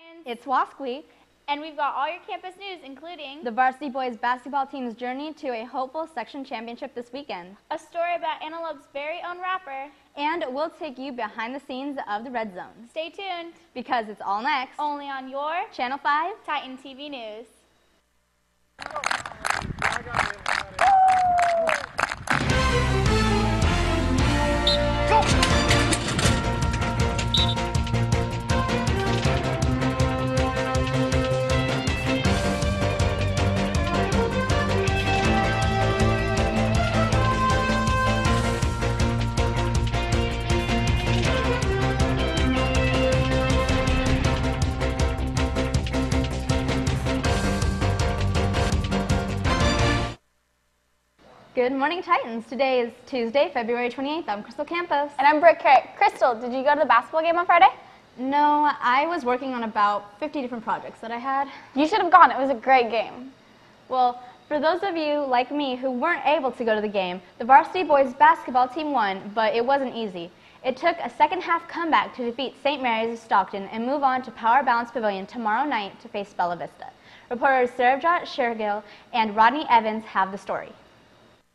Titans. It's WASC Week. And we've got all your campus news, including the varsity boys basketball team's journey to a hopeful section championship this weekend. A story about Antelope's very own rapper. And we'll take you behind the scenes of the Red Zone. Stay tuned. Because it's all next. Only on your Channel 5 Titan TV News. Good morning, Titans. Today is Tuesday, February 28th. I'm Crystal Campos. And I'm Brooke Carrick. Crystal, did you go to the basketball game on Friday? No, I was working on about 50 different projects that I had. You should have gone. It was a great game. Well, for those of you like me who weren't able to go to the game, the varsity boys basketball team won, but it wasn't easy. It took a second-half comeback to defeat St. Mary's of Stockton and move on to Power Balance Pavilion tomorrow night to face Bella Vista. Reporters Sarabjot Shergill and Rodney Evans have the story.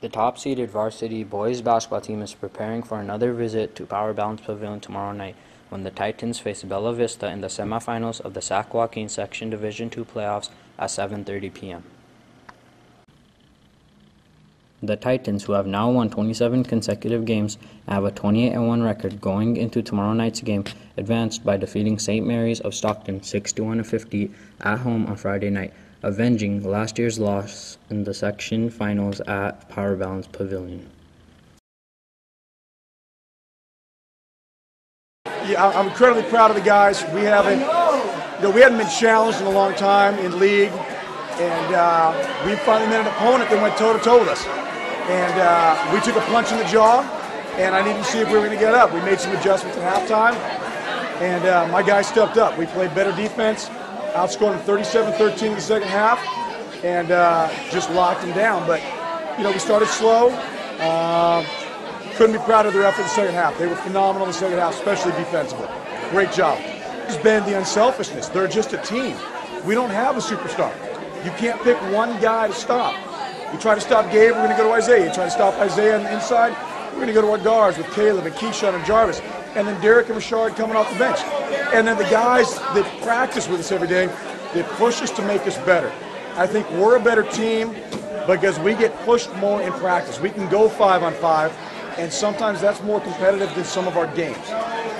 The top-seeded varsity boys basketball team is preparing for another visit to Power Balance Pavilion tomorrow night when the Titans face Bella Vista in the semifinals of the Sac Joaquin Section Division II playoffs at 7:30 p.m. The Titans, who have now won 27 consecutive games and have a 28-1 record going into tomorrow night's game, advanced by defeating St. Mary's of Stockton 61-50 at home on Friday night, avenging last year's loss in the section finals at Power Balance Pavilion. Yeah, I'm incredibly proud of the guys. We hadn't been challenged in a long time in league, and we finally met an opponent that went toe-to-toe with us. And we took a punch in the jaw, and I needed to see if we were going to get up. We made some adjustments at halftime, and my guys stepped up. We played better defense, outscored them 37-13 in the second half, and just locked them down. But, we started slow. Couldn't be proud of their effort in the second half. They were phenomenal in the second half, especially defensively. Great job. It's been the unselfishness. They're just a team. We don't have a superstar. You can't pick one guy to stop. You try to stop Gabe, we're going to go to Isaiah. You try to stop Isaiah on the inside, we're going to go to our guards with Caleb and Keyshawn and Jarvis. And then Derek and Rashard coming off the bench. And then the guys that practice with us every day, that push us to make us better. I think we're a better team because we get pushed more in practice. We can go 5-on-5, and sometimes that's more competitive than some of our games.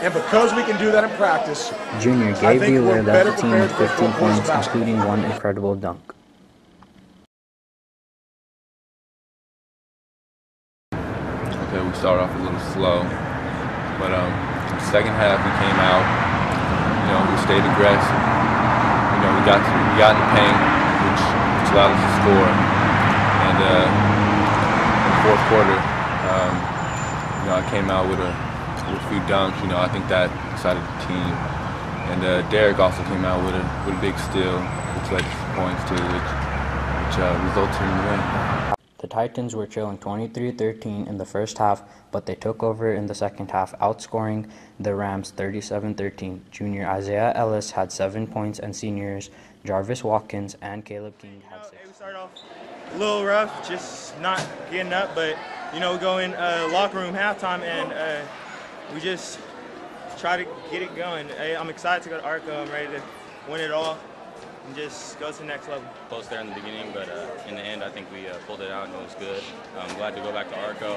And because we can do that in practice, Junior Gabe Bueller led the team with 15 points, including one incredible dunk. Okay, we started off a little slow, but second half we came out. We stayed aggressive. We got in the paint, which allowed us to score. And in the fourth quarter, I came out with a few dunks. I think that excited the team. And Derek also came out with a big steal, which led to points too, which resulted in the win. The Titans were trailing 23-13 in the first half, but they took over in the second half, outscoring the Rams 37-13. Junior Isaiah Ellis had 7 points, and seniors Jarvis Watkins and Caleb King had 6. We started off a little rough, just not getting up, but we go in locker room halftime, and we just try to get it going. I'm excited to go to Arco. I'm ready to win it all and just go to the next level. Close there in the beginning, but in the end, I think we pulled it out and it was good. I'm glad to go back to Arco.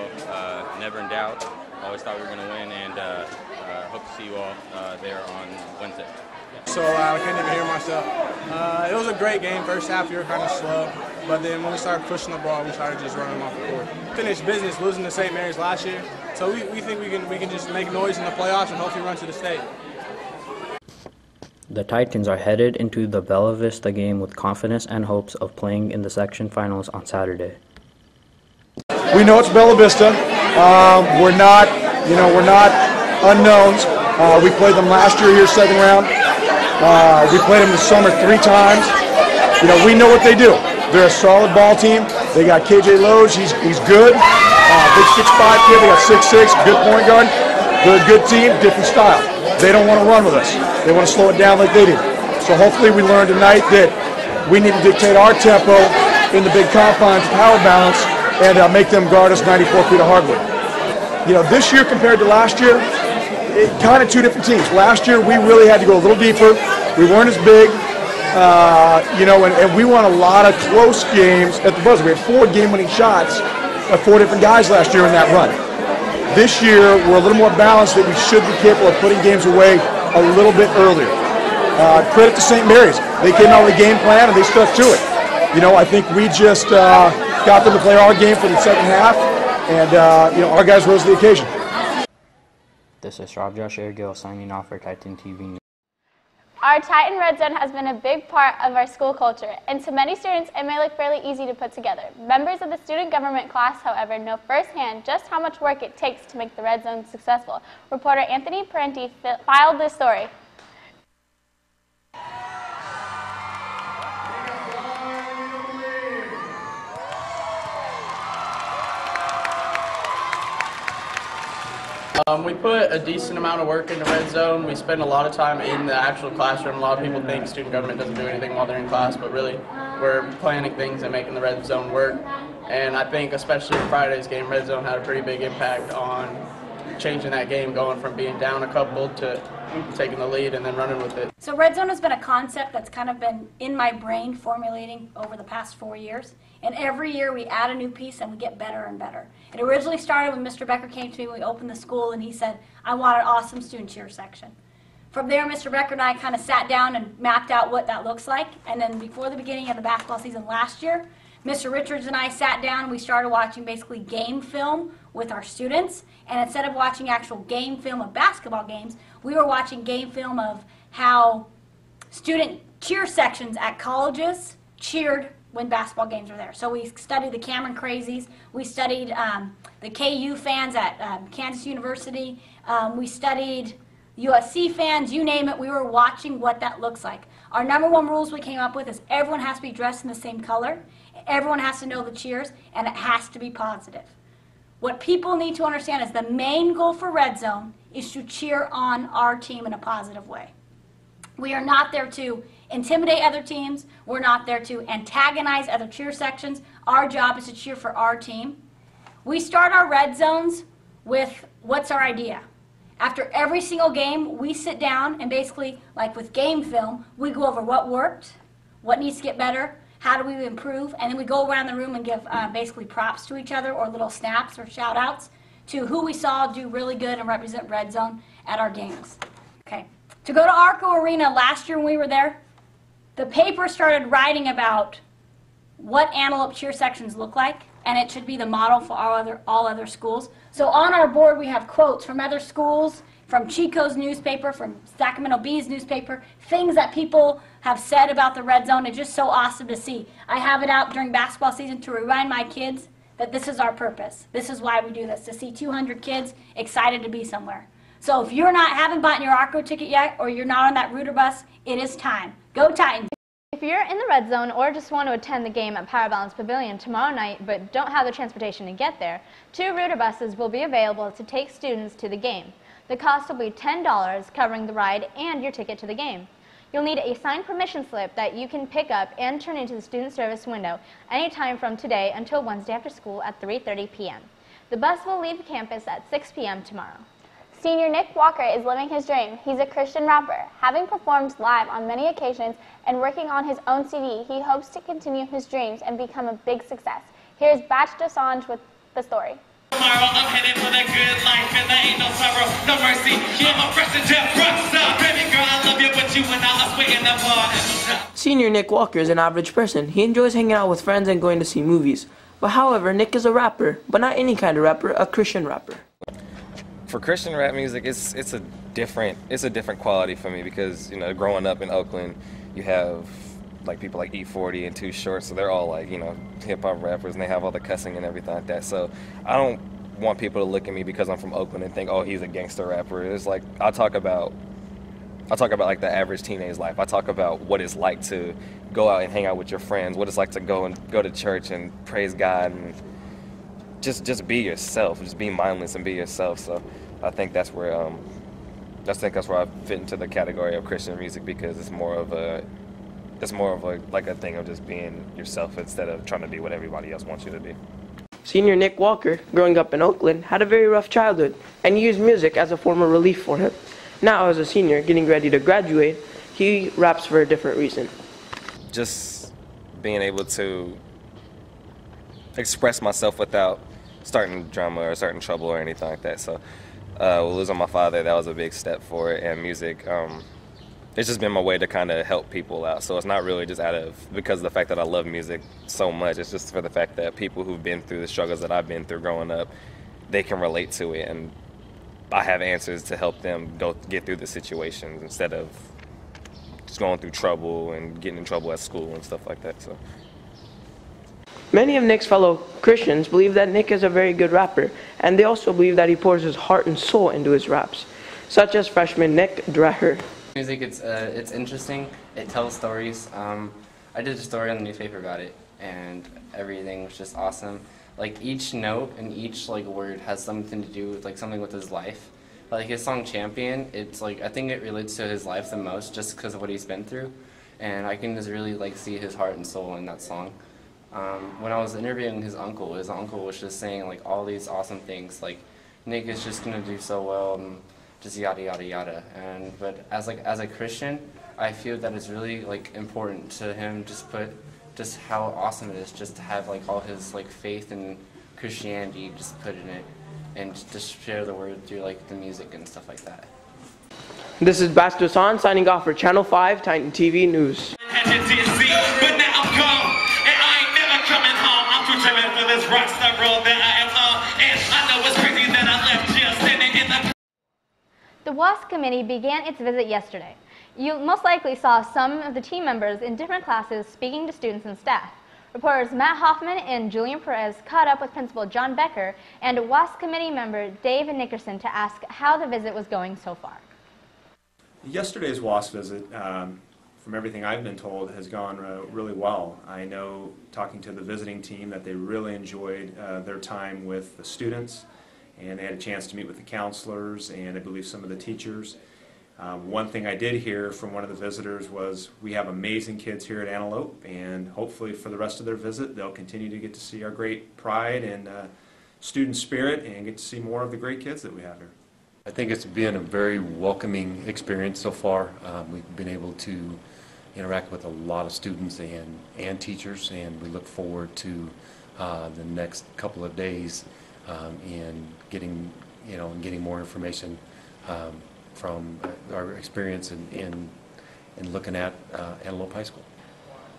Never in doubt. Always thought we were going to win, and hope to see you all there on Wednesday. So I couldn't even hear myself. It was a great game. First half, we were kind of slow, but then when we started pushing the ball, we started just running off the court. Finished business losing to St. Mary's last year, so we think we can just make noise in the playoffs and hopefully run to the state. The Titans are headed into the Bella Vista game with confidence and hopes of playing in the section finals on Saturday. we know it's Bella Vista. We're not unknowns. We played them last year here, second round. We played them this summer 3 times. We know what they do. They're a solid ball team. They got KJ Loge. He's good. Big 6'5" kid. They got 6'6", good point guard. They're a good team, different style. They don't want to run with us. They want to slow it down like they do. So hopefully we learned tonight that we need to dictate our tempo in the big confines of power balance and make them guard us 94 feet of hardwood. You know, this year compared to last year, kind of two different teams. Last year we really had to go a little deeper. We weren't as big, you know, and we won a lot of close games at the buzzer. We had 4 game-winning shots of 4 different guys last year in that run. This year we're a little more balanced, that we should be capable of putting games away a little bit earlier. Credit to St. Mary's. They came out with a game plan and they stuck to it. You know, I think we just got them to play our game for the second half, and you know, our guys rose to the occasion. This is Rob Josh Airgill signing off for Titan TV News. Our Titan Red Zone has been a big part of our school culture, and to many students it may look fairly easy to put together. Members of the student government class, however, know firsthand just how much work it takes to make the Red Zone successful. Reporter Anthony Parenti filed this story. We put a decent amount of work into Red Zone. We spend a lot of time in the actual classroom. A lot of people think student government doesn't do anything while they're in class, but really we're planning things and making the Red Zone work. And I think especially in Friday's game, Red Zone had a pretty big impact on changing that game, going from being down a couple to taking the lead and then running with it. So Red Zone has been a concept that's kind of been in my brain formulating over the past 4 years. And every year we add a new piece and we get better and better. It originally started when Mr. Becker came to me when we opened the school and he said, I want an awesome student cheer section. From there, Mr. Becker and I kind of sat down and mapped out what that looks like. And then before the beginning of the basketball season last year, Mr. Richards and I sat down and we started watching basically game film with our students. And instead of watching actual game film of basketball games, we were watching game film of how student cheer sections at colleges cheered when basketball games were there. So we studied the Cameron Crazies, we studied the KU fans at Kansas University, we studied USC fans, you name it, we were watching what that looks like. Our #1 rules we came up with is everyone has to be dressed in the same color, everyone has to know the cheers, and it has to be positive. What people need to understand is the main goal for Red Zone is to cheer on our team in a positive way. We are not there to intimidate other teams. We're not there to antagonize other cheer sections. Our job is to cheer for our team. We start our Red Zones with what's our idea. After every single game, we sit down and basically, like with game film, we go over what worked, what needs to get better, how do we improve, and then we go around the room and give basically props to each other or little snaps or shout outs to who we saw do really good and represent Red Zone at our games. Okay. To go to Arco Arena last year when we were there, the paper started writing about what Antelope cheer sections look like, and it should be the model for all other schools. So on our board we have quotes from other schools, from Chico's newspaper, from Sacramento Bee's newspaper, things that people have said about the Red Zone. It's just so awesome to see. I have it out during basketball season to remind my kids that this is our purpose. This is why we do this, to see 200 kids excited to be somewhere. So if you're haven't bought your Arco ticket yet, or you're not on that Rooter bus, it is time. Go Titans! If you're in the Red Zone or just want to attend the game at Power Balance Pavilion tomorrow night but don't have the transportation to get there, 2 Rooter buses will be available to take students to the game. The cost will be $10 covering the ride and your ticket to the game. You'll need a signed permission slip that you can pick up and turn into the student service window anytime from today until Wednesday after school at 3:30 p.m. The bus will leave campus at 6 p.m. tomorrow. Senior Nick Walker is living his dream. He's a Christian rapper. Having performed live on many occasions and working on his own CD, he hopes to continue his dreams and become a big success. Here's Batch Dosanjh with the story. Tomorrow I'm headed for the good life and there ain't no sorrow, no mercy. I'm a fresh and Jeff Rockstar. Baby girl, I love you, but you and I are splitting apart. Senior Nick Walker is an average person. He enjoys hanging out with friends and going to see movies. But however, Nick is a rapper, but not any kind of rapper, a Christian rapper. For Christian rap music, it's a different quality for me because, you know, growing up in Oakland, you have like people like E40 and Too Short, so they're all like, you know, hip hop rappers and they have all the cussing and everything like that. So I don't want people to look at me because I'm from Oakland and think, oh, he's a gangster rapper. It's like I talk about like the average teenage life. I talk about what it's like to go out and hang out with your friends, what it's like to go to church and praise God and just be yourself, just be mindless and be yourself. So I think that's where I think that's where I fit into the category of Christian music, because it's more of a like a thing of just being yourself instead of trying to be what everybody else wants you to be. Senior Nick Walker, growing up in Oakland, had a very rough childhood and used music as a form of relief for him. Now, as a senior getting ready to graduate, he raps for a different reason. Just being able to express myself without starting drama or starting trouble or anything like that. So losing my father, that was a big step for it. And music, it's just been my way to kind of help people out. So it's not really just because of the fact that I love music so much. It's just for the fact that people who've been through the struggles that I've been through growing up, they can relate to it, and I have answers to help them get through the situations instead of just going through trouble and getting in trouble at school and stuff like that. So Many of Nick's fellow Christians believe that Nick is a very good rapper, and they also believe that he pours his heart and soul into his raps, such as freshman Nick Dreher. Music, it's interesting. It tells stories. I did a story on the newspaper about it, and everything was just awesome. Like each note and each word has something to do with something with his life. Like his song "Champion," it's I think it relates to his life the most, just because of what he's been through, and I can just really see his heart and soul in that song. When I was interviewing his uncle was just saying all these awesome things, Nick is just gonna do so well and just yada yada yada. But as a Christian, I feel that it's really important to him just how awesome it is just to have all his faith and Christianity just put in it, and just share the word through the music and stuff like that. This is Bastor San signing off for Channel 5 Titan TV News. The WASC committee began its visit yesterday. You most likely saw some of the team members in different classes speaking to students and staff. Reporters Matt Hoffman and Julian Perez caught up with Principal John Becker and WASC committee member Dave Nickerson to ask how the visit was going so far. Yesterday's WASC visit, from everything I've been told, has gone really well. I know, talking to the visiting team, that they really enjoyed their time with the students, and they had a chance to meet with the counselors and I believe some of the teachers. One thing I did hear from one of the visitors was we have amazing kids here at Antelope, and hopefully for the rest of their visit they'll continue to get to see our great pride and student spirit and get to see more of the great kids that we have here. I think it's been a very welcoming experience so far. We've been able to interact with a lot of students and teachers, and we look forward to the next couple of days and getting more information from our experience in looking at Antelope High School.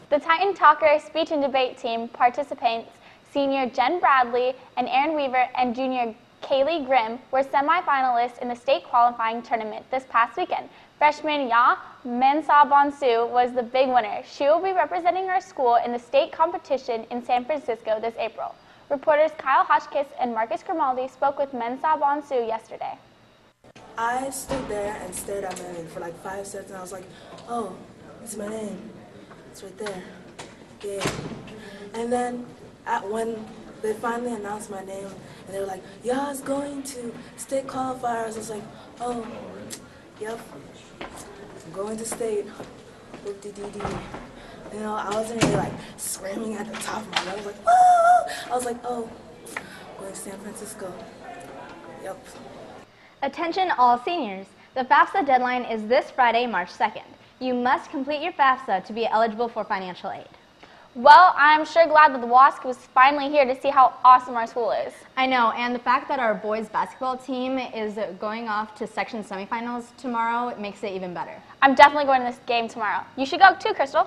The Titan Talker speech and debate team participants senior Jen Bradley and Aaron Weaver and junior Kaylee Grimm were semifinalists in the state qualifying tournament this past weekend. Freshman Ya Mensah Bonsu was the big winner. She will be representing her school in the state competition in San Francisco this April. Reporters Kyle Hotchkiss and Marcus Grimaldi spoke with Mensah Bonsu yesterday. I stood there and stared at my name for 5 seconds, and I was like, oh, it's my name. It's right there. Yeah. And then when they finally announced my name, and they were like, Ya's going to state qualifiers, I was like, oh, yep, I'm going to state. Whoop-de-dee-dee. I wasn't really screaming at the top of my lungs, oh! I was like, oh, I'm going to San Francisco. Yep. Attention all seniors. The FAFSA deadline is this Friday, March 2nd. You must complete your FAFSA to be eligible for financial aid. Well, I'm sure glad that the WASC was finally here to see how awesome our school is. I know, and the fact that our boys basketball team is going off to section semifinals tomorrow, it makes it even better. I'm definitely going to this game tomorrow. You should go too, Crystal.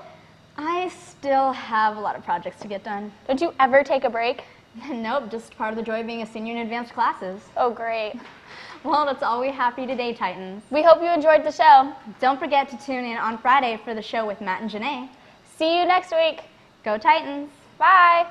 I still have a lot of projects to get done. Don't you ever take a break? Nope, just part of the joy of being a senior in advanced classes. Oh, great. Well, that's all we have for you today, Titans. We hope you enjoyed the show. Don't forget to tune in on Friday for the show with Matt and Janae. See you next week. Go Titans. Bye.